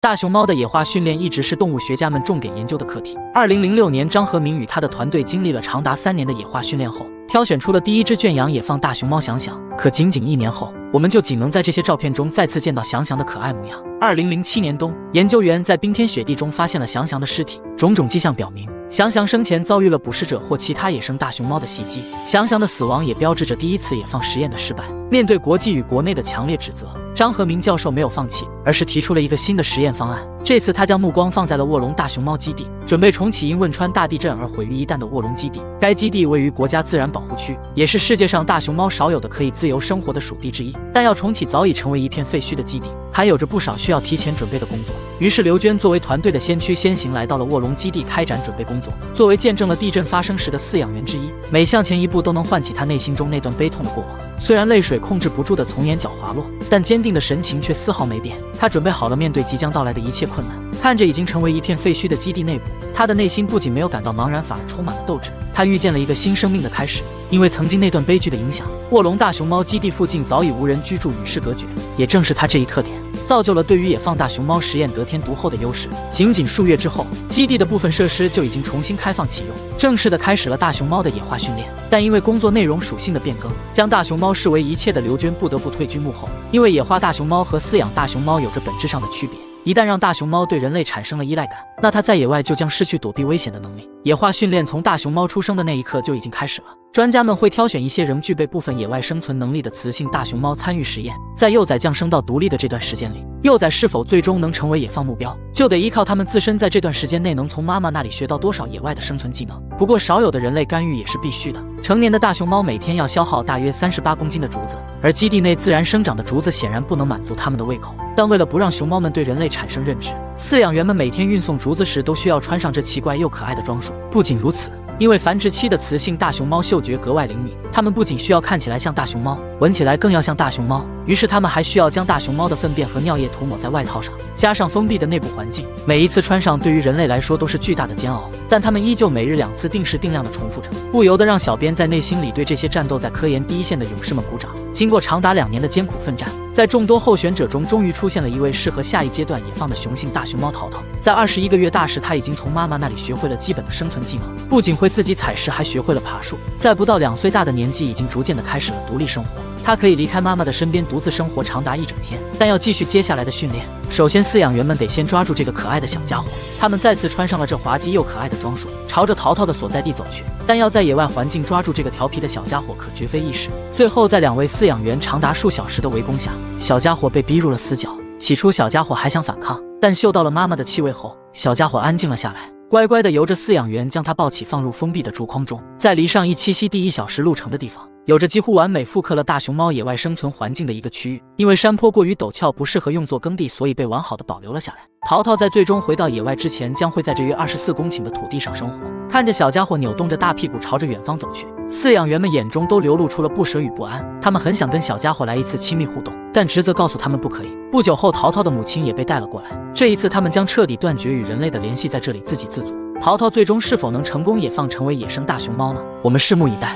大熊猫的野化训练一直是动物学家们重点研究的课题。2006年，张和民与他的团队经历了长达3年的野化训练后，挑选出了第一只圈养野放大熊猫想想。可仅仅1年后，我们就仅能在这些照片中再次见到翔翔的可爱模样。2007年冬，研究员在冰天雪地中发现了翔翔的尸体，种种迹象表明，翔翔生前遭遇了捕食者或其他野生大熊猫的袭击。翔翔的死亡也标志着第一次野放实验的失败。面对国际与国内的强烈指责，张和民教授没有放弃，而是提出了一个新的实验方案。这次他将目光放在了卧龙大熊猫基地，准备重启因汶川大地震而毁于一旦的卧龙基地。该基地位于国家自然保护区，也是世界上大熊猫少有的可以自由生活的属地之一。但要重启早已成为一片废墟的基地，还有着不少需要提前准备的工作。于是刘娟作为团队的先驱先行，来到了卧龙基地开展准备工作。作为见证了地震发生时的饲养员之一，每向前一步都能唤起他内心中那段悲痛的过往。虽然泪水控制不住的从眼角滑落，但坚定的神情却丝毫没变。他准备好了面对即将到来的一切困难。看着已经成为一片废墟的基地内部，他的内心不仅没有感到茫然，反而充满了斗志。他遇见了一个新生命的开始。因为曾经那段悲剧的影响，卧龙大熊猫基地附近早已无人居住，与世隔绝。也正是他这一特点，造就了对于野放大熊猫实验得天独厚的优势。仅仅数月之后，基地的部分设施就已经重新开放启用，正式的开始了大熊猫的野化训练。但因为工作内容属性的变更，将大熊猫视为一切的刘娟不得不退居幕后。因为野化大熊猫和饲养大熊猫有着本质上的区别，一旦让大熊猫对人类产生了依赖感，那它在野外就将失去躲避危险的能力。野化训练从大熊猫出生的那一刻就已经开始了。专家们会挑选一些仍具备部分野外生存能力的雌性大熊猫参与实验，在幼崽降生到独立的这段时间里，幼崽是否最终能成为野放目标，就得依靠它们自身在这段时间内能从妈妈那里学到多少野外的生存技能。不过少有的人类干预也是必须的。成年的大熊猫每天要消耗大约38公斤的竹子，而基地内自然生长的竹子显然不能满足它们的胃口。但为了不让熊猫们对人类产生认知，饲养员们每天运送竹子时都需要穿上这奇怪又可爱的装束。不仅如此，因为繁殖期的雌性大熊猫嗅觉格外灵敏，它们不仅需要看起来像大熊猫，闻起来更要像大熊猫。于是它们还需要将大熊猫的粪便和尿液涂抹在外套上，加上封闭的内部环境，每一次穿上对于人类来说都是巨大的煎熬。但它们依旧每日2次定时定量的重复着，不由得让小编在内心里对这些战斗在科研第一线的勇士们鼓掌。经过长达2年的艰苦奋战，在众多候选者中，终于出现了一位适合下一阶段野放的雄性大熊猫淘淘。在21个月大时，他已经从妈妈那里学会了基本的生存技能，不仅会自己采食，还学会了爬树。在不到2岁大的年纪，已经逐渐的开始了独立生活。他可以离开妈妈的身边，独自生活长达1整天。但要继续接下来的训练，首先饲养员们得先抓住这个可爱的小家伙。他们再次穿上了这滑稽又可爱的装束，朝着淘淘的所在地走去。但要在野外环境抓住这个调皮的小家伙，可绝非易事。最后，在2位饲养员长达数小时的围攻下，小家伙被逼入了死角。起初，小家伙还想反抗，但嗅到了妈妈的气味后，小家伙安静了下来，乖乖地由着饲养员将它抱起，放入封闭的竹筐中。在离上一栖息地1小时路程的地方，有着几乎完美复刻了大熊猫野外生存环境的一个区域。因为山坡过于陡峭，不适合用作耕地，所以被完好的保留了下来。淘淘在最终回到野外之前，将会在这约24公顷的土地上生活。看着小家伙扭动着大屁股朝着远方走去，饲养员们眼中都流露出了不舍与不安。他们很想跟小家伙来一次亲密互动，但职责告诉他们不可以。不久后，淘淘的母亲也被带了过来。这一次，他们将彻底断绝与人类的联系，在这里自给自足。淘淘最终是否能成功野放成为野生大熊猫呢？我们拭目以待。